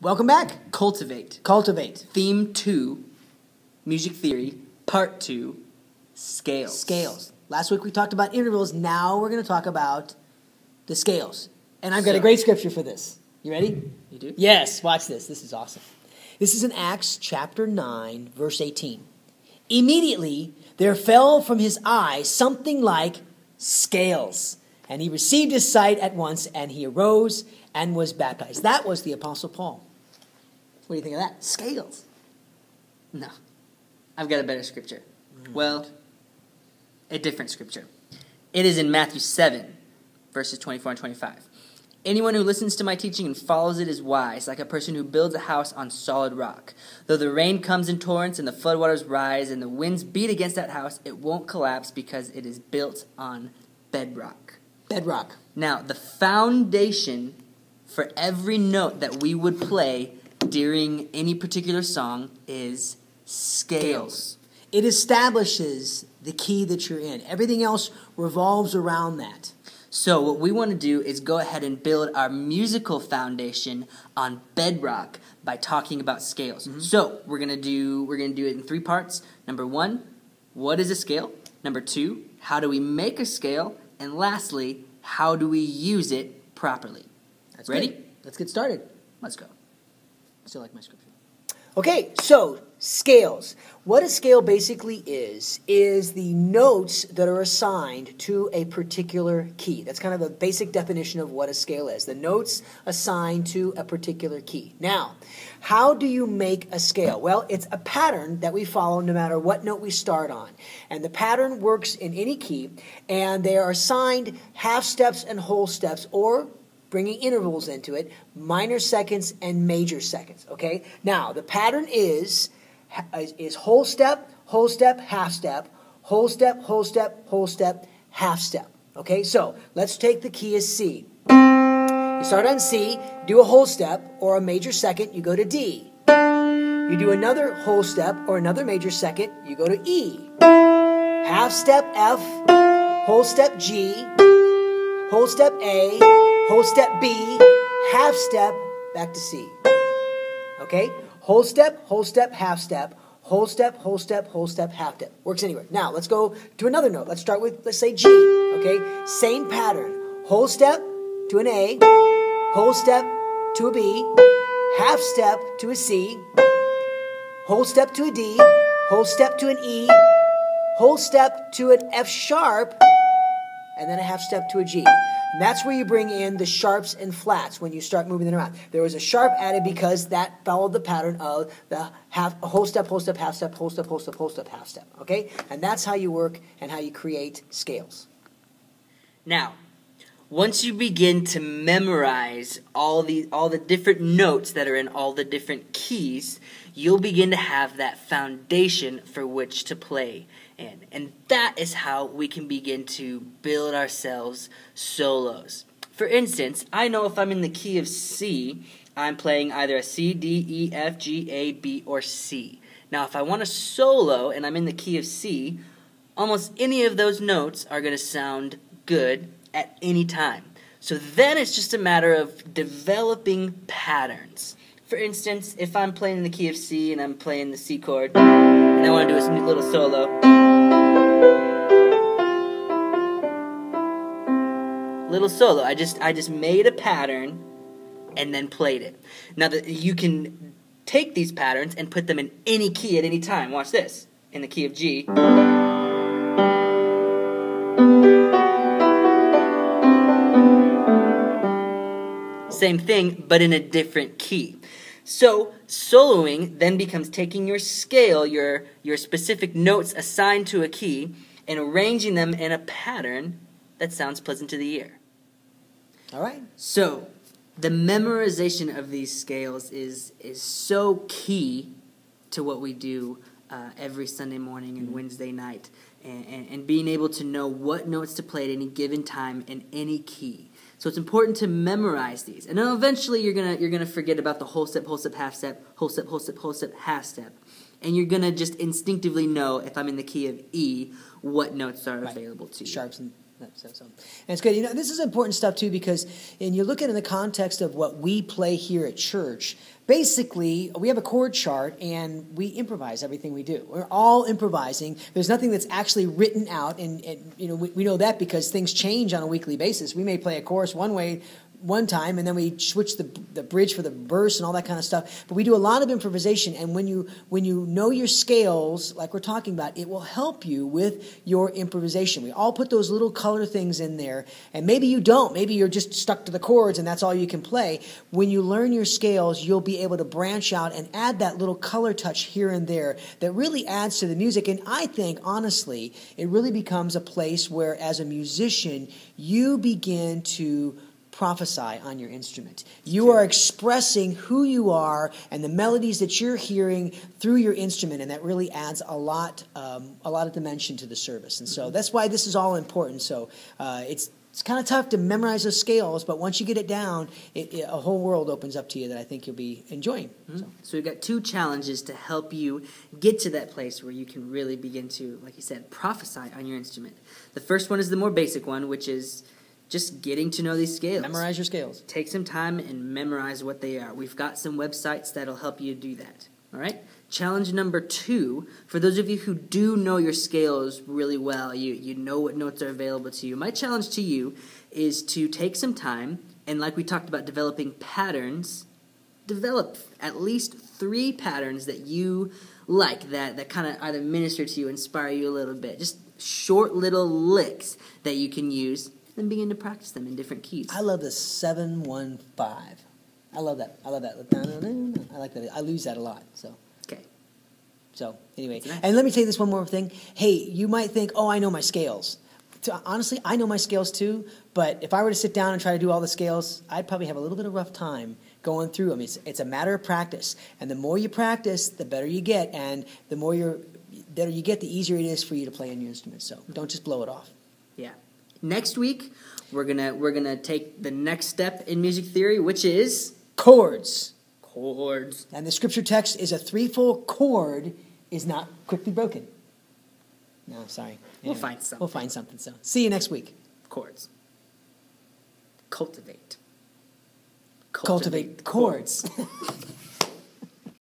Welcome back. Cultivate. Cultivate. Theme 2, Music Theory, Part 2, Scales. Scales. Last week we talked about intervals. Now we're going to talk about the scales. And I've got a great scripture for this. You ready? You do? Yes. Watch this. This is awesome. This is in Acts chapter 9, verse 18. Immediately there fell from his eyes something like scales. And he received his sight at once, and he arose and was baptized. That was the Apostle Paul. What do you think of that? Scales. No. I've got a better scripture. Well, a different scripture. It is in Matthew 7, verses 24 and 25. Anyone who listens to my teaching and follows it is wise, like a person who builds a house on solid rock. Though the rain comes in torrents and the floodwaters rise and the winds beat against that house, it won't collapse because it is built on bedrock. Bedrock. Now, the foundation for every note that we would play during any particular song is scales. It establishes the key that you're in. Everything else revolves around that. So what we want to do is go ahead and build our musical foundation on bedrock by talking about scales. So we're gonna do it in 3 parts. Number 1, what is a scale? Number 2, how do we make a scale? And lastly, how do we use it properly? That's ready? Good. Let's get started. Let's go. Still like my scripture. Okay, so scales. What a scale basically is the notes that are assigned to a particular key. That's kind of a basic definition of what a scale is. The notes assigned to a particular key. Now, how do you make a scale? Well, it's a pattern that we follow no matter what note we start on. And the pattern works in any key, and they are assigned half steps and whole steps, or bringing intervals into it, minor seconds and major seconds, okay? Now, the pattern is whole step, half step, whole step, whole step, whole step, half step, okay? So, let's take the key as C. You start on C, do a whole step or a major second, you go to D. You do another whole step or another major second, you go to E. Half step F, whole step G, whole step A, whole step B, half step, back to C. Okay? Whole step, half step, whole step, half step. Works anywhere. Now, let's go to another note. Let's start with, let's say G. Okay? Same pattern. Whole step to an A, whole step to a B, half step to a C, whole step to a D, whole step to an E, whole step to an F sharp, and then a half step to a G. And that's where you bring in the sharps and flats when you start moving them around. There was a sharp added because that followed the pattern of the whole step, half step, whole step, half step. Okay? And that's how you work and how you create scales. Now, once you begin to memorize all the different notes that are in all the different keys, you'll begin to have that foundation for which to play in. And that is how we can begin to build ourselves solos. For instance, I know if I'm in the key of C, I'm playing either a C, D, E, F, G, A, B, or C. Now, if I want a solo and I'm in the key of C, almost any of those notes are going to sound good at any time. So then it's just a matter of developing patterns. For instance, if I'm playing in the key of C and I'm playing the C chord and I want to do a little solo, I just made a pattern and then played it. Now that you can take these patterns and put them in any key at any time. Watch this. In the key of G. Same thing, but in a different key. So, soloing then becomes taking your scale, your specific notes assigned to a key, and arranging them in a pattern that sounds pleasant to the ear. All right. So, the memorization of these scales is so key to what we do every Sunday morning and Wednesday night, and being able to know what notes to play at any given time in any key. So it's important to memorize these, and then eventually you're gonna forget about the whole step, half step, whole step, half step, and you're gonna just instinctively know if I'm in the key of E what notes are available to you. Sharps and And it's good. This is important stuff too, because and you look at it in the context of what we play here at church. Basically, we have a chord chart and we improvise everything we do. We're all improvising. There's nothing that's actually written out, and we know that because things change on a weekly basis. We may play a chorus one way one time, and then we switch the bridge for the verse and all that kind of stuff. But we do a lot of improvisation, and when you know your scales, like we're talking about, it will help you with your improvisation. We all put those little color things in there, and maybe you don't. Maybe you're just stuck to the chords, and that's all you can play. When you learn your scales, you'll be able to branch out and add that little color touch here and there that really adds to the music. And I think, honestly, it really becomes a place where, as a musician, you begin to prophesy on your instrument. You are expressing who you are and the melodies that you're hearing through your instrument, and that really adds a lot of dimension to the service. And so that's why this is all important. So it's kind of tough to memorize those scales, but once you get it down, a whole world opens up to you that I think you'll be enjoying. Mm-hmm. So we've got 2 challenges to help you get to that place where you can really begin to, like you said, prophesy on your instrument. The first one is the more basic one, which is just getting to know these scales. Memorize your scales. Take some time and memorize what they are. We've got some websites that'll help you do that. All right? Challenge number 2, for those of you who do know your scales really well, you know what notes are available to you, my challenge to you is to take some time and, like we talked about developing patterns, develop at least 3 patterns that you like, that kind of either minister to you, inspire you a little bit. Just short little licks that you can use and begin to practice them in different keys. I love the 7-1-5. I love that. I like that. I lose that a lot. So anyway, nice. And let me tell you this one more thing. Hey, you might think, oh, I know my scales. Honestly, I know my scales too, but if I were to sit down and try to do all the scales, I'd probably have a little bit of rough time going through them. It's a matter of practice. And the more you practice, the better you get. And the better you get, the easier it is for you to play on your instrument. So don't just blow it off. Yeah. Next week, we're gonna take the next step in music theory, which is chords. Chords. And the scripture text is a 3-4 chord is not quickly broken. No, sorry. Anyway, we'll find something. We'll find something. So see you next week. Chords. Cultivate. Cultivate chords.